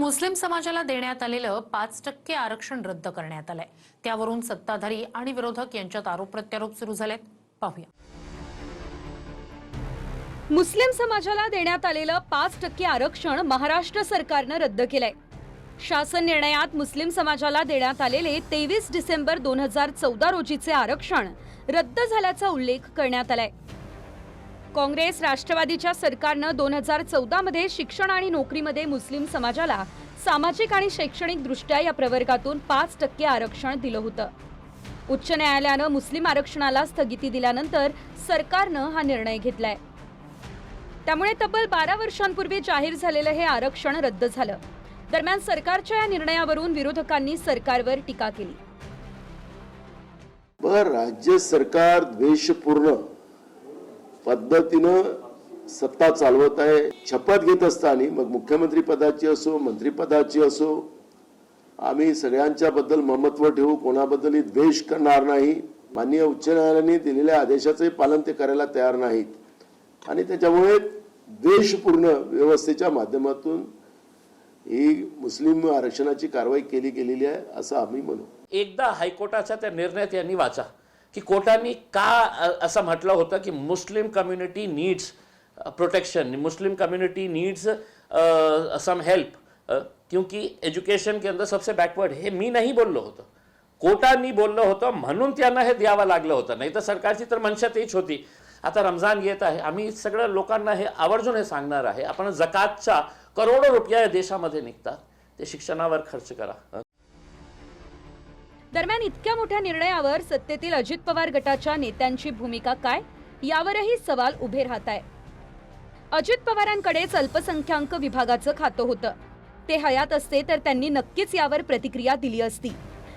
मुस्लिम समाजाला देण्यात आलेलं 5% आरक्षण रद्द करण्यात आलंय। त्यावरून सत्ताधारी आणि विरोधक यांच्यात आरोप प्रत्यारोप सुरू झालेत। पाहूया। मुस्लिम समाजाला देण्यात आलेलं 5% आरक्षण महाराष्ट्र सरकारनं रद्द केलंय। शासन निर्णयात मुस्लिम समाजाला देण्यात आलेले 23 डिसेंबर 2014 रोजीचे आरक्षण रद्द झाल्याचा उल्लेख करण्यात आलाय। काँग्रेस राष्ट्रवादीच्या सरकारनं 2014 मध्ये शिक्षण आणि नोकरीमध्ये मुस्लिम समाजाला सामाजिक आणि शैक्षणिक दृष्ट्या या प्रवर्गातून 5% आरक्षण दिलं होतं। उच्च न्यायालयानं मुस्लिम आरक्षणाला स्थगिती दिल्यानंतर सरकारनं हा निर्णय घेतलाय। त्यामुळे तब्बल 12 वर्षांपूर्वी जाहीर झालेलं हे आरक्षण रद्द झालं। दरम्यान सरकारच्या या निर्णयावरून विरोधकांनी सरकारवर टीका केली। राज्य सरकार द्वेषपूर्ण पद्धतीनं सत्ता चालवत आहे। शपथ घेत असताना मग मुख्यमंत्री पदाची असो मंत्रिपदाची असो आम्ही सगळ्यांच्या बद्दल ममत्व ठेवू, कोणाबद्दलही द्वेष करणार नाही। माननीय उच्च न्यायालयाने दिलेल्या आदेशाचे पालन ते करायला तयार नाहीत आणि त्याच्यामुळे द्वेषपूर्ण व्यवस्थेच्या माध्यमातून ही मुस्लिम आरक्षणाची कारवाई केली गेलेली आहे असं आम्ही म्हणू। एकदा हायकोर्टाच्या त्या निर्णयात यांनी वाचा की कोर्टाने का असं म्हटलं होतं की Muslim community needs protection, Muslim community needs some help, क्योंकि एजुकेशन के अंदर सबसे बैकवर्ड हे मी नाही बोललो होतं, कोर्टाने बोललं होतं म्हणून त्यांना हे द्यावं लागलं होतं। नाही तर सरकारची तर मनशा तीच होती। आता रमजान येत आहे, आम्ही सगळ्या लोकांना हे आवर्जून हे सांगणार आहे, आपण जकातच्या करोडो रुपये देशामध्ये निघतात ते शिक्षणावर खर्च करा। दरम्यान इतक्या मोठ्या निर्णयावर सत्तेतील अजित पवार गटाच्या नेत्यांची भूमिका काय यावरही सवाल उभे राहत आहे। अजित पवारांकडेच अल्पसंख्याक विभागाचं खातं होतं। ते हयात असते तर त्यांनी नक्कीच यावर प्रतिक्रिया दिली असती।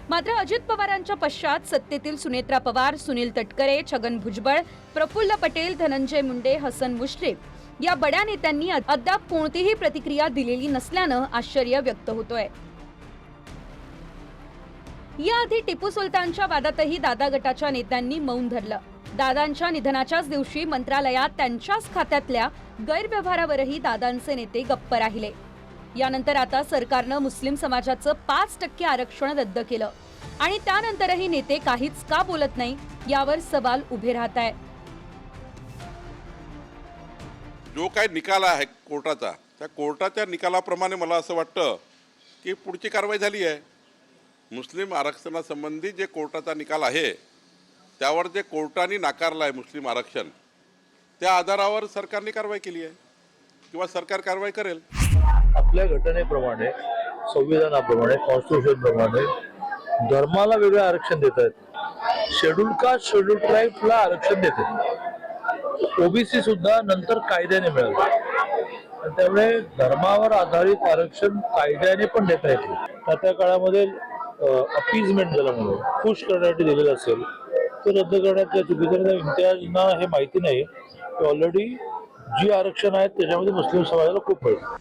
मात्र अजित पवारांच्या पश्चात सत्तेतील सुनेत्रा पवार, सुनील तटकरे, छगन भुजबळ, प्रफुल्ल पटेल, धनंजय मुंडे, हसन मुश्रीफ या बड्या नेत्यांनी अद्याप कोणतीही प्रतिक्रिया दिलेली नसल्यानं आश्चर्य व्यक्त होतोय। याआधी टिपू सुलतानच्या वादातही दादा गटाच्या नेत्यांनी मौन धरलं। दादांच्या निधनाच्याच दिवशी मंत्रालयात त्यांच्याच खात्यातल्या गैरव्यवहारावरही दादांचे नेते गप्प राहिले। यानंतर आता सरकारनं मुस्लिम समाजाचं 5% आरक्षण रद्द केलं आणि त्यानंतरही नेते काहीच का बोलत नाही यावर सवाल उभे राहत आहे। जो काय निकाल आहे कोर्टाचा, त्या कोर्टाच्या निकालाप्रमाणे मला असं वाटतं की पुढची कारवाई झाली आहे। मुस्लिम आरक्षणासंबंधी जे कोर्टाचा निकाल आहे त्यावर जे कोर्टाने नाकारलं आहे मुस्लिम आरक्षण, त्या आधारावर सरकारने कारवाई केली आहे किंवा सरकार कारवाई करेल। आपल्या घटनेप्रमाणे, संविधानाप्रमाणे, कॉन्स्टिट्यूशन प्रमाणे धर्माला वेगळं आरक्षण देत आहेत। शेड्यूल कास्ट, शेड्यूल ट्राईबला आरक्षण देतात। ओबीसी सुद्धा नंतर कायद्याने मिळालं। त्यामुळे धर्मावर आधारित आरक्षण कायद्याने पण देता येते। त्या काळामध्ये अपीजमेंट ज्याला म्हणून खुश करण्यासाठी दिलेलं असेल ते रद्द करण्यात चुकीचं। इम्तियाजना हे माहिती नाही की ऑलरेडी जी आरक्षण आहेत त्याच्यामध्ये मुस्लिम समाजाला खूप मिळतं।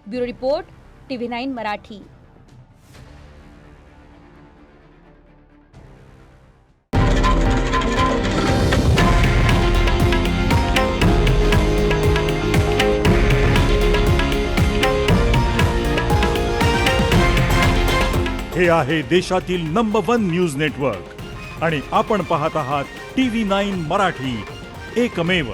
Bureau report, TV9 Marathi. हे आहे देशातील नंबर 1 न्यूज नेटवर्क आणि आपण पाहत आहात TV9 मराठी, एकमेव।